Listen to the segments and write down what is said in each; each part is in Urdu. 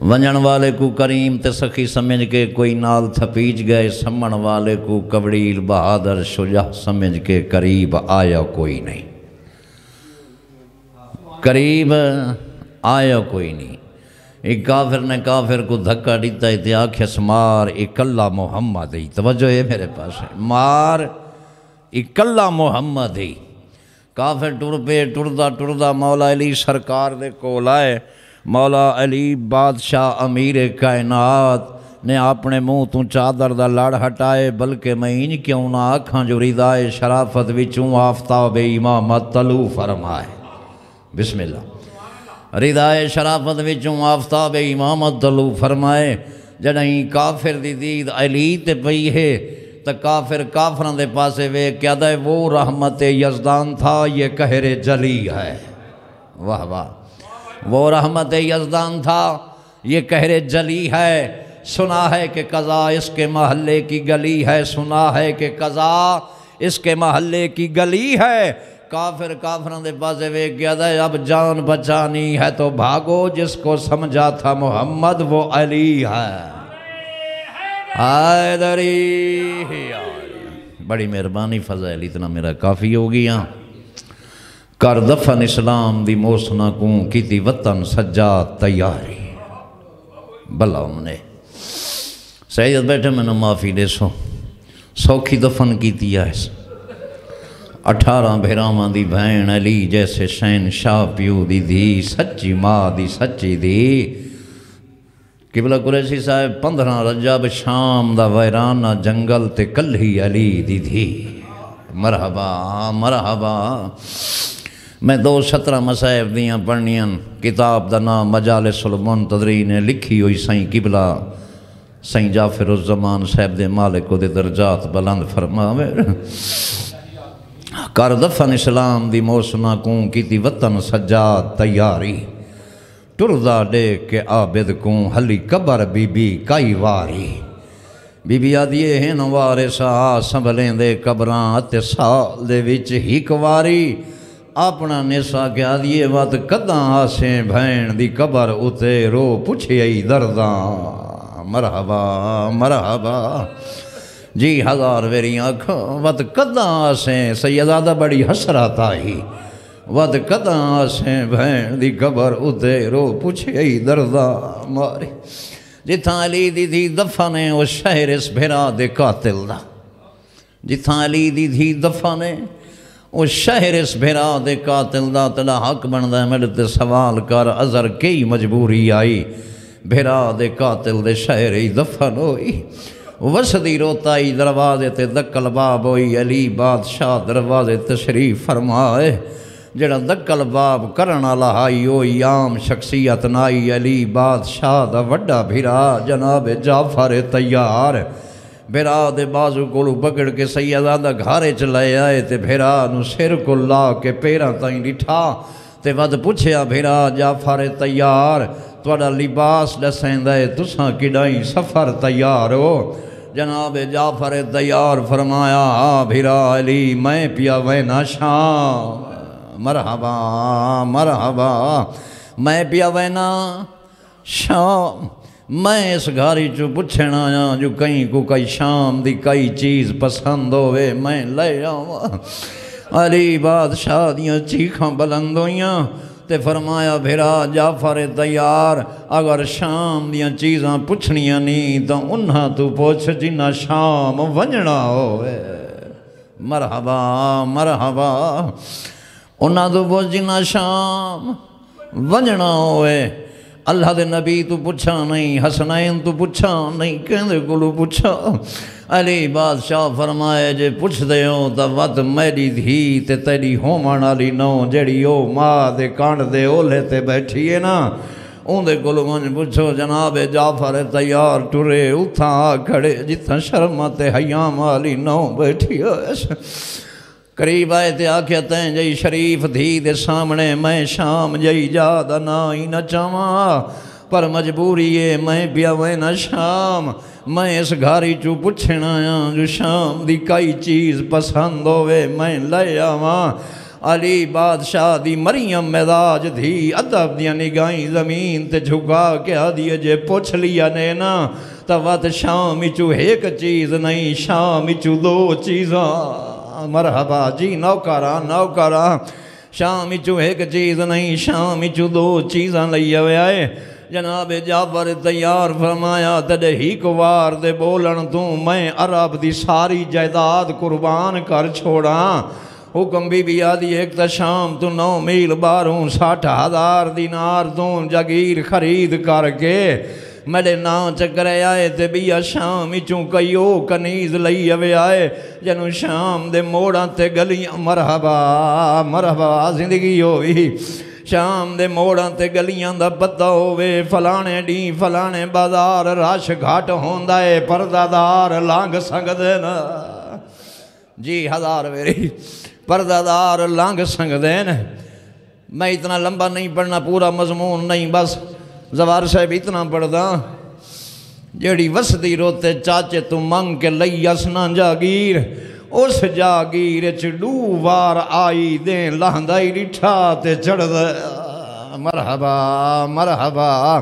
ونجن والے کو کریم تے سخی سمجھ کے کوئی نال تھپیچ گئے، سمن والے کو کبڑیل بہادر شجاع سمجھ کے قریب آیا کوئی نہیں، قریب آیا کوئی نہیں۔ ایک کافر نے کافر کو دھکا دیتا ہے تے آکھیس مار اکلا محمد ہی، توجہ ہے میرے پاس ہے، مار اکلا محمد ہی۔ کافر ٹر پہ ٹردہ مولا علی سرکار دے کول آئے۔ مولا علی بادشاہ امیر کائنات نے اپنے منہ تو چادر دا لڑ ہٹائے، بلکہ میں انج کیوں نہ آکھاں جو ردائے شرافت وچوں آفتاب امامت طلوع فرمائے۔ بسم اللہ۔ ردائے شرافت وچوں آفتاب امامت طلوع فرمائے۔ جڑیں کافر دی دید علی تے پئی ہے تو کافر کافران دے پاسے وے کیا دے وہ رحمت یزدان تھا، یہ قہر جلی ہے۔ واہ واہ، وہ رحمت یزدان تھا، یہ قہر جلی ہے۔ سنا ہے کہ قضا اس کے محلے کی گلی ہے، سنا ہے کہ قضا اس کے محلے کی گلی ہے۔ کافر کافران دے پاسے وے گیا دے اب جان بچانی ہے تو بھاگو، جس کو سمجھا تھا محمد وہ علی ہے۔ حیدری بڑی مہربانی فضائل، اتنا میرا کافی ہو گیا۔ کر دفن اسلام دی موسنا کوں کیتی وطن سجاد تیاری۔ بلا نے سید بیٹھے میں نے معافی دے سوکھی دفن کیتی ہے۔ 18 بھیراواں دی بہن علی جیسے شہن شاہ پیو دی دھی، سچی ماں دی سچی دی۔ قبلہ قریشی صاحب 15 رجب شام دا ویرانہ جنگل تے کلھی علی دی دھی۔ مرحبا مرحبا۔ میں 2 مصائب دیاں پڑھنیاں، کتاب دا نام مجالس المنتظرین نے لکھی ہوئی سائیں قبلہ سائیں جعفر الزمان صاحب دے مالک دے درجات بلند فرماوے۔ کر دفن اسلام دی موسنا کوں کیتی وطن سجاد تیاری، ٹردہ ڈیک کے عابد کوں حلی قبر بی بی کئی واری۔ بی بی آدھیے ہیں نوارے سا سنبھلیں دے قبران اتے سال دے وچ ہی کواری۔ اپنا نسا کے آدھیے وقت قداں آسیں بھین دی قبر اتے رو پوچھے ای درداں۔ مرحبا مرحبا جی ہزار ویری آنکھوں وقت قداں آسیں سیدادہ بڑی حسرات آئی، وقت قداں آسیں بھین دی قبر اتے رو پوچھے ای درداں ماری۔ جتھاں علی دی دھی دفنے وہ شہر اس بھیرا دے قاتل دا، جتھاں علی دی دھی دفنے وہ شہر اس بھیرا دے قاتل دا، تلا حق بندہ میرے تے سوال کر عذر کئی مجبوری آئی، بھیرا دے قاتل دے شہر ہی دفن ہوئی۔ وسدی روتائی دروازے تے دکل باب ہوئی، علی بادشاہ دروازے تشریف فرمائے۔ جڑا دکل باب کرنا لہائی ہوئی عام شخصیت نائی، علی بادشاہ دا وڈا بھیرا جناب جعفر تیار۔ بھیرا دے بازو کولو پکڑ کے سیدادہ گھارے چلائے آئے تے بھیرا نو سر کو لا کے پیران تائیں ڈٹھا تے ود پوچھیا بھیرا جعفر تیار توڑا لباس ڈسیں دے تساں کڈائیں سفر تیار ہو؟ جناب جعفر تیار فرمایا ہاں بھیرا علی میں پیا وینا شام۔ مرحبا مرحبا میں پیا وینا شام۔ میں اس گھاری چو پچھن آیا جو کہیں کو کئی شام دی کئی چیز پسند ہوئے میں لے آؤں۔ علی بادشاہ دیاں چیخاں بلند ہویاں تے فرمایا بھیرا جعفر تیار اگر شام دیاں چیزاں پچھنیاں نہیں تو انہاں تو پوچھ جنہ شام ونجنا ہوئے۔ مرحبا مرحبا انہاں تو پوچھ جنہ شام ونجنا ہوئے۔ اللہ دے نبی تو پوچھا نہیں، حسنین تو پوچھا نہیں، کہندے کلو پوچھا۔ علی بادشاہ فرمائے جے پوچھ دے ہوں تا وقت میری دھی تے تیری ہومن علی نو جیڑی او ماں دے کانڈ دے اولے تے بیٹھی ہے نا اون دے کلو منج پوچھو جناب جعفر تیار ٹرے اتھاں آ کھڑے جتھاں شرمت حیام علی نو بیٹھی ہے۔ قریب آئے تے آکھیا تین جئی شریف دھی دے سامنے میں شام جئی جادہ نائی نہ چاہاں پر مجبوری ہے میں پیا وینا شام۔ میں اس گھاری چو پچھن آیا جو شام دی کئی چیز پسند ہوئے میں لے آواں۔ علی بادشاہ دی مریم مزاج تھی ادب دیاں نگاہیں زمین تے جھکا کے آدھی جے پوچھ لیا نے نا تو وقت شام چو ایک چیز نہیں شام چو دو چیزاں مرحبا جی نوکراں شام چو ایک چیز نہیں شام چو دو چیزاں لئی ہوئے آئے جناب جعفر تیار فرمایا تڑے ہی کوار دے بولن تو میں عرب دی ساری جائیداد قربان کر چھوڑا حکم بی آدھی ایک تا شام تو 9 میل باروں 60,000 دینار تو جگیر خرید کر کے میرے نام چکرے آئے تے بیا شام چوں کئیو کنیز لئی ہوئے آئے جنوں شام دے موڑاں تے گلیاں مرحبا زندگی ہوئی شام دے موڑاں تے گلیاں دا پتہ ہوئے فلانے ڈی فلانے بازار رش گھاٹ ہوندہ ہے پردہ دار لانگ سنگ دینا جی 1000 میری پردہ دار لانگ سنگ دینا میں اتنا لمبا نہیں پڑھنا پورا مضمون نہیں بس زوار صاحب اتنا پڑھدا جیڑی وسدی روتے چاچے تو منگ کے لئی اسنا جاگیر اس جاگیر چڈو وار آئی دیں لہندائی ڈٹھا تے چڑھ دے مرحبا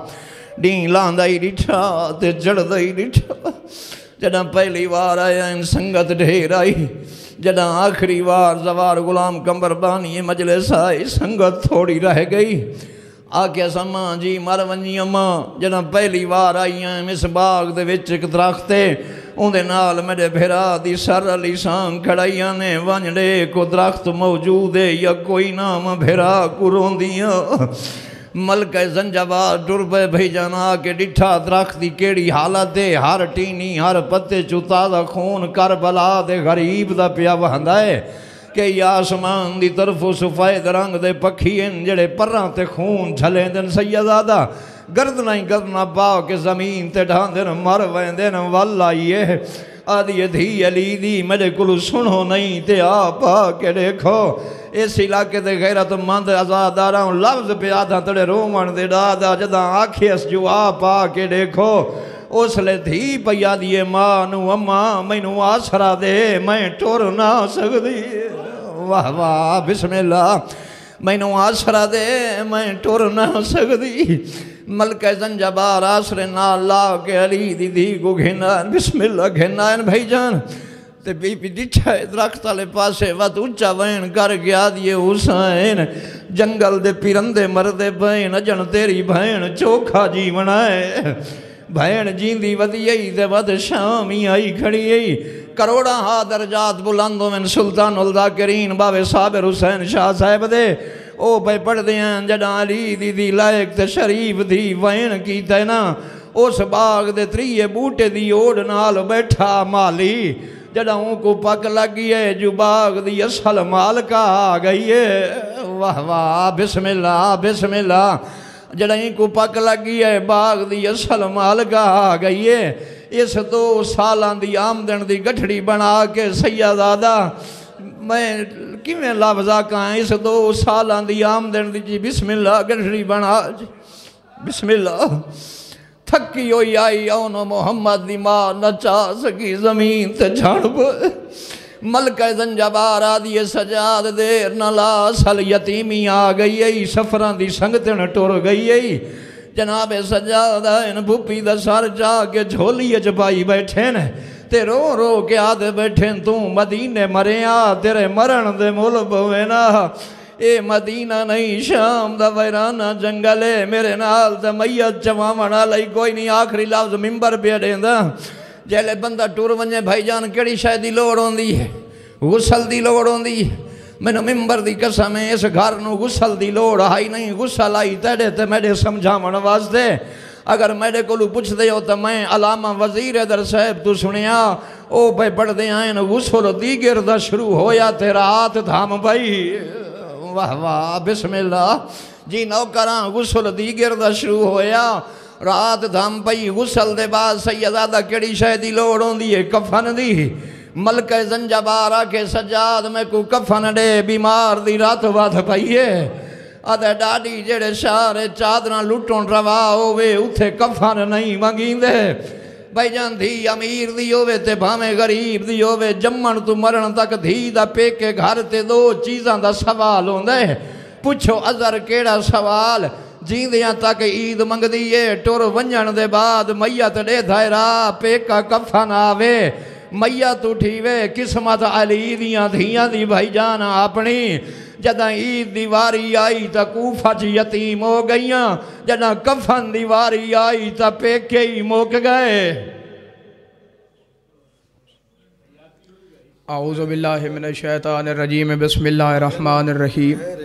ڈین لہندائی ڈٹھا تے چڑھ دائی ڈٹھا جڑا پہلی وار آیا ان سنگت ڈھیر آئی جڑا آخری وار زوار غلام کمبر بانی مجلس آئی سنگت تھوڑی رہ گئی آکے سماں جی مر ونجی اماں جنا پہلی وار آئی ہیں اس باغ دے وچ ایک درختے اندے نال میرے بھیرا دی سر علی سان کھڑائیاں نے ونجڑے کو درخت موجود ہے یا کوئی نام بھیرا کو روندیاں ملکہ زنجبار ٹربے بھئی جانا کے ڈٹھا درخت دی کیڑی حالت ہے ہر ٹینی ہر پتے چوتا دا خون کربلا دے غریب دا پیا وہندہ ہے کہ یا آسمان دی طرف سفید رنگ دے پکھین جڑے پران تے خون جھلیں دن سیدادہ گردنہ ہی گردنہ پاو کے زمین تے ڈھان دن مر وین دن واللہ یہ آدھی دھی علی دی میرے کلو سنو نہیں تے آپ کے دیکھو اس علاقے دے غیرت مند ازاداراں لفظ پہ آدھا تڑے رومن دے ڈادا جدہ آکھیس جو آپ کے دیکھو اس لے دھی پیا دیئے مانو اماں میں نو آسرا دے میں ٹور نہ سکتی واہ واہ بسم اللہ میں نو آسرا دے میں ٹور نہ سکتی ملکہ زنجبار آسرے نالا کے علی دی دی کو گھنائن بسم اللہ گھنائن بھائی جان تے بی پی ڈٹھا درخت والے پاسے وقت اونچا وین کر گیا دیئے حسین جنگل دے پیرندے مردے بین اجن تیری بھین چوکھا جیون آئے بھین جیندی ودیئی دے ود شامی آئی کھڑی آئی کروڑا ہا درجات بلندوں من سلطان الذاکرین باب صابر حسین شاہ صاحب دے او بھائی پڑھ دیاں جڑا علی دی دی لائق تے شریف دی وین کی تے نا اس باغ دے تریے بوٹے دی اوڑ نال بیٹھا مالی جڑا ہوں کو پک لگی ہے جو باغ دی اصل مالکہ آ گئی ہے واہ واہ بسم اللہ جڑا ہی کو پک لگی ہے باغ دی اصل مالکہ آ گئی ہے اس 2 سالان دی آمدن دی گٹھڑی بنا کے سیدادہ میں کیویں لفظہ کہاں اس 2 سالان دی آمدن دی جی بسم اللہ گٹھڑی بنا بسم اللہ تھکی ہوئی آئی اونو محمد دی ماں نچا سکی زمین تے جھڑب ملکہ زنجبار آدھی سجاد دیر نلا سل یتیمی آ گئی ای سفران دی سنگتن ٹور گئی ای جناب سجاد ان بھوپی دا سر جا کے جھولی اجبائی بیٹھیں تے رو رو کے آدھے بیٹھیں تو مدینے مرے آ تیرے مرن دے ملب ہوئینا اے مدینہ نہیں شام دا ویرانہ جنگلے میرے نال دا میت چوامنا لئی کوئی نہیں آخری لفظ ممبر پہ دیں دا جیلے بندہ ٹور ونجے بھائی جان کیڑی شاید دی لوڑ ہوندی ہے غسل دی لوڑ ہوندی ہے میں نے ممبر دی قسم ہے اس گھر نو غسل دی لوڑ آئی نہیں غسل آئی تیڑے تے میرے سمجھا من واسطے اگر میرے کولو پوچھ دے ہو تو میں علامہ وزیر در صاحب تو سنیا او بھائی پڑھ دے آئیں غسل دیگر دا شروع ہویا تے رات دھام بھائی واہ واہ بسم اللہ جی نوکران غسل دیگر دا شروع ہویا رات دھام پئی غسل دے بعد سیدادہ کیڑی شاہدی لوڑ ہوندی ہے کفن دی ملکہ زنجبارہ کے سجاد میں کو کفن دے بیمار دی رات واد پئی ہے آدھے ڈاڈی جڑے شارے چادران لٹوں روا ہوئے اتھے کفن نہیں منگین دے بھائی جان دھی امیر دی ہووے تے بھامے غریب دی ہووے جمن تو مرن تک دھی دا پیکے گھر تے دو چیزاں دا سوال ہوندے پوچھو ازر کیڑا سوال جیندیاں تک عید منگ دیئے ٹور ونجن دے بعد میت دے دھائرہ پیکا کفن آوے میت اٹھیوے قسمت علی دیاں دھیاں دی بھائی جان اپنی جدہ عید دیواری آئی تا کوفہ چ یتیم ہو گئیاں جدہ کفن دیواری آئی تا پیکے ہی موک گئے اعوذ باللہ من الشیطان الرجیم بسم اللہ الرحمن الرحیم